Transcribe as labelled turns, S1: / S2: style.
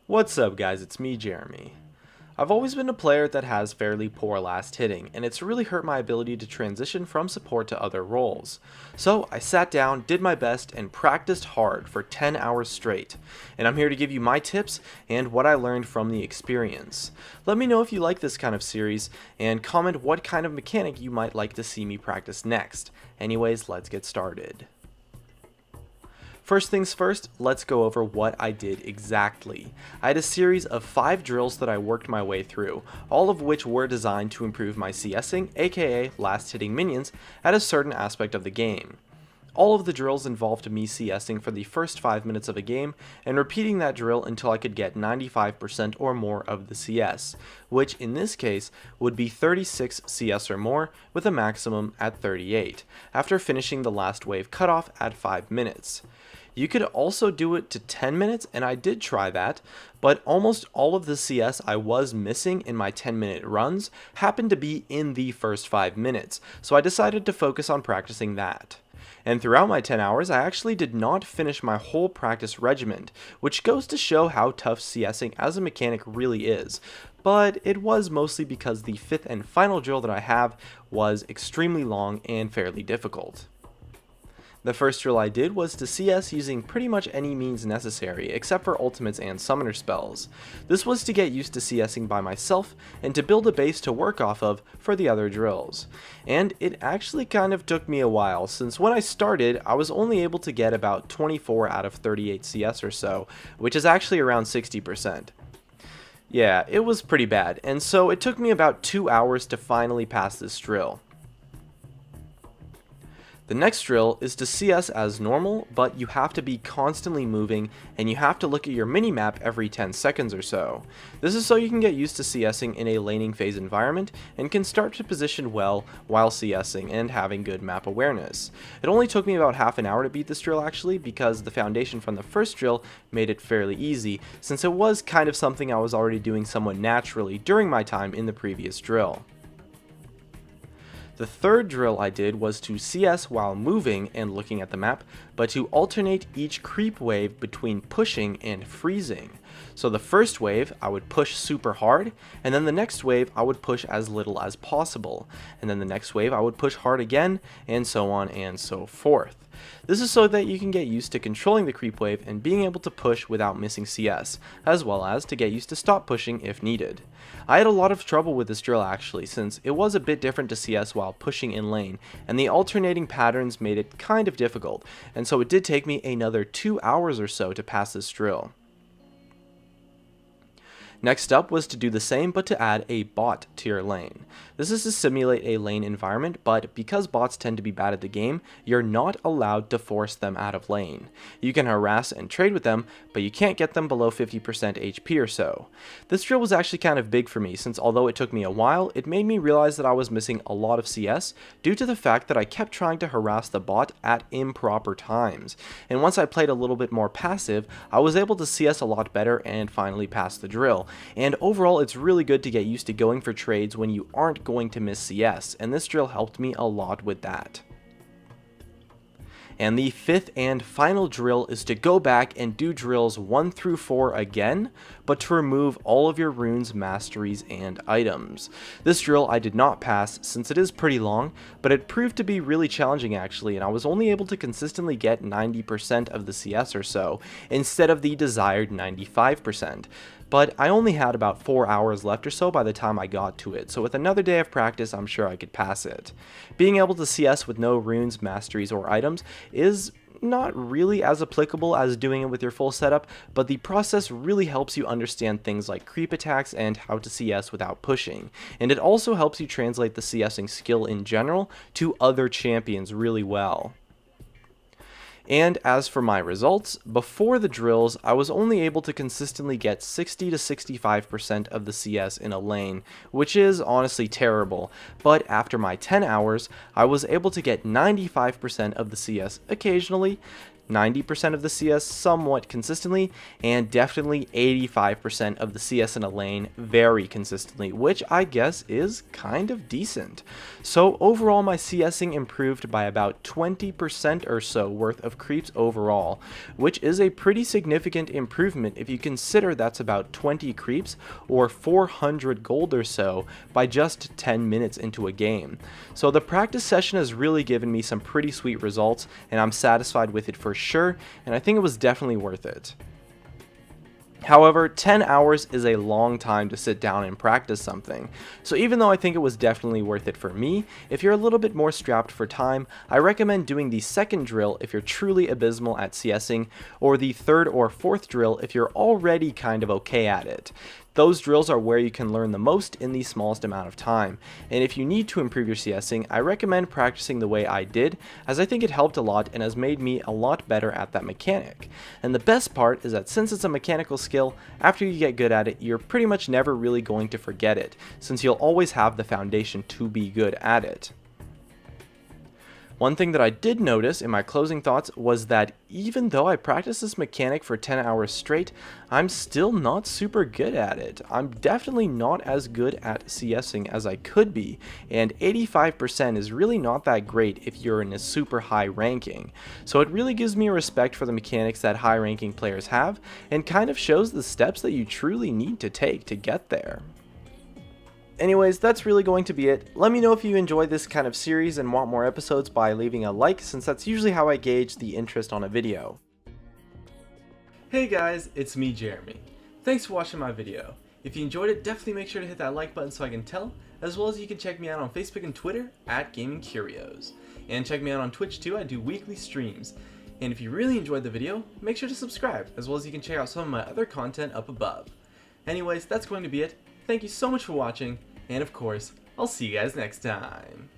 S1: What's up guys, it's me Jeremy. I've always been a player that has fairly poor last hitting, and it's really hurt my ability to transition from support to other roles. So I sat down, did my best, and practiced hard for 10 hours straight. And I'm here to give you my tips and what I learned from the experience. Let me know if you like this kind of series, and comment what kind of mechanic you might like to see me practice next. Anyways, let's get started. First things first, let's go over what I did exactly. I had a series of 5 drills that I worked my way through, all of which were designed to improve my CSing, aka last hitting minions, at a certain aspect of the game. All of the drills involved me CSing for the first 5 minutes of a game, and repeating that drill until I could get 95% or more of the CS, which in this case would be 36 CS or more, with a maximum at 38, after finishing the last wave cutoff at 5 minutes. You could also do it to 10 minutes, and I did try that, but almost all of the CS I was missing in my 10-minute runs happened to be in the first 5 minutes, so I decided to focus on practicing that. And throughout my 10 hours, I actually did not finish my whole practice regimen, which goes to show how tough CSing as a mechanic really is, but it was mostly because the 5th and final drill that I have was extremely long and fairly difficult. The first drill I did was to CS using pretty much any means necessary, except for ultimates and summoner spells. This was to get used to CSing by myself, and to build a base to work off of for the other drills. And it actually kind of took me a while, since when I started, I was only able to get about 24 out of 38 CS or so, which is actually around 60%. Yeah, it was pretty bad, and so it took me about 2 hours to finally pass this drill. The next drill is to CS as normal, but you have to be constantly moving, and you have to look at your minimap every 10 seconds or so. This is so you can get used to CSing in a laning phase environment, and can start to position well while CSing and having good map awareness. It only took me about half an hour to beat this drill actually, because the foundation from the first drill made it fairly easy, since it was kind of something I was already doing somewhat naturally during my time in the previous drill. The third drill I did was to CS while moving and looking at the map, but to alternate each creep wave between pushing and freezing. So the first wave, I would push super hard, and then the next wave, I would push as little as possible. And then the next wave, I would push hard again, and so on and so forth. This is so that you can get used to controlling the creep wave and being able to push without missing CS, as well as to get used to stop pushing if needed. I had a lot of trouble with this drill actually, since it was a bit different to CS while pushing in lane, and the alternating patterns made it kind of difficult, and so it did take me another 2 hours or so to pass this drill. Next up was to do the same, but to add a bot to your lane. This is to simulate a lane environment, but because bots tend to be bad at the game, you're not allowed to force them out of lane. You can harass and trade with them, but you can't get them below 50% HP or so. This drill was actually kind of big for me, since although it took me a while, it made me realize that I was missing a lot of CS due to the fact that I kept trying to harass the bot at improper times. And once I played a little bit more passive, I was able to CS a lot better and finally pass the drill. And overall, it's really good to get used to going for trades when you aren't going to miss CS, and this drill helped me a lot with that. And the 5th and final drill is to go back and do drills 1 through 4 again, but to remove all of your runes, masteries, and items. This drill I did not pass since it is pretty long, but it proved to be really challenging actually, and I was only able to consistently get 90% of the CS or so, instead of the desired 95%. But I only had about 4 hours left or so by the time I got to it, so with another day of practice I'm sure I could pass it. Being able to CS with no runes, masteries, or items is not really as applicable as doing it with your full setup, but the process really helps you understand things like creep attacks and how to CS without pushing, and it also helps you translate the CSing skill in general to other champions really well. And as for my results, before the drills, I was only able to consistently get 60 to 65% of the CS in a lane, which is honestly terrible, but after my 10 hours, I was able to get 95% of the CS occasionally, 90% of the CS somewhat consistently, and definitely 85% of the CS in a lane very consistently, which I guess is kind of decent. So overall my CSing improved by about 20% or so worth of creeps overall, which is a pretty significant improvement if you consider that's about 20 creeps or 400 gold or so by just 10 minutes into a game. So the practice session has really given me some pretty sweet results, and I'm satisfied with it for sure, and I think it was definitely worth it. However, 10 hours is a long time to sit down and practice something, so even though I think it was definitely worth it for me, if you're a little bit more strapped for time, I recommend doing the second drill if you're truly abysmal at CSing, or the third or fourth drill if you're already kind of okay at it. Those drills are where you can learn the most in the smallest amount of time, and if you need to improve your CSing, I recommend practicing the way I did, as I think it helped a lot and has made me a lot better at that mechanic. And the best part is that since it's a mechanical skill, after you get good at it, you're pretty much never really going to forget it, since you'll always have the foundation to be good at it. One thing that I did notice in my closing thoughts was that even though I practiced this mechanic for 10 hours straight, I'm still not super good at it. I'm definitely not as good at CSing as I could be, and 85% is really not that great if you're in a super high ranking. So it really gives me a respect for the mechanics that high ranking players have, and kind of shows the steps that you truly need to take to get there. Anyways, that's really going to be it. Let me know if you enjoy this kind of series and want more episodes by leaving a like, since that's usually how I gauge the interest on a video. Hey guys, it's me, Jeremy. Thanks for watching my video. If you enjoyed it, definitely make sure to hit that like button so I can tell, as well as you can check me out on Facebook and Twitter at Gaming Curios. And check me out on Twitch too, I do weekly streams. And if you really enjoyed the video, make sure to subscribe, as well as you can check out some of my other content up above. Anyways, that's going to be it. Thank you so much for watching, and of course, I'll see you guys next time.